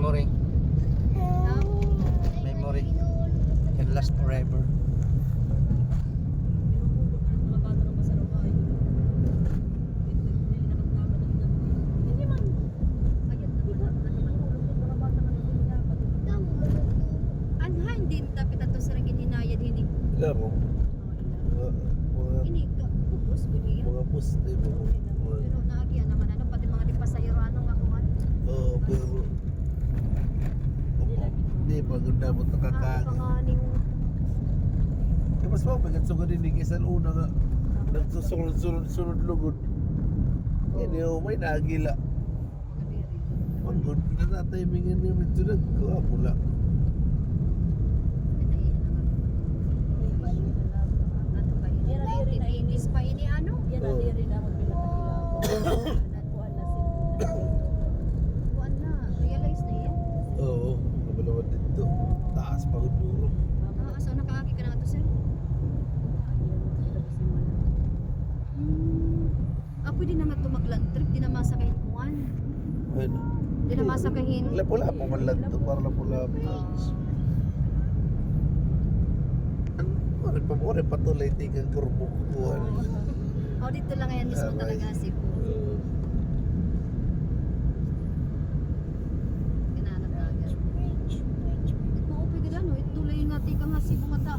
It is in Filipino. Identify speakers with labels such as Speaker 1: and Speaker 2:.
Speaker 1: memory.
Speaker 2: Ah,
Speaker 1: Memory can last forever.
Speaker 2: anhan din tapi tato sa ginhinayad hindi.
Speaker 3: Laro.
Speaker 2: Ini ka pupus guni.
Speaker 3: Mga poste mo.
Speaker 2: Pero naagyan naman ano pati mga di pasahero anong ako an.
Speaker 3: Oo, pero hindi, pagod na mo nakakain.
Speaker 2: Panganing
Speaker 3: Mas mapagat sa ganun ni Kisan una nga nagsusunod-sunod lugod. Hindi o may nagila. Pagod na timingin niya medyo nagkakapula.
Speaker 2: ano pa ini? 1980s pa ini ano?
Speaker 4: Yan ang diri na ako pinakailangan. Kuan na sila.
Speaker 2: Kuan na, realize na yan.
Speaker 3: Oo, nabalawad dito. Taas pagod duro.
Speaker 2: So nakaagi ka na nga to sir? Pwede na nga tumagland trip, di na masakahin kuan.
Speaker 3: Ano?
Speaker 2: Di na masakahin.
Speaker 3: Lapu-lapu man lang ito, para lapu-lapu. Ano pa mo rin patuloy tingin kurbo kukuhan.
Speaker 2: Dito lang yan mismo talaga Cebu. Kinanat talaga. Ito, pwede lang, no? Ito lang yung natika nga Cebu nga ta.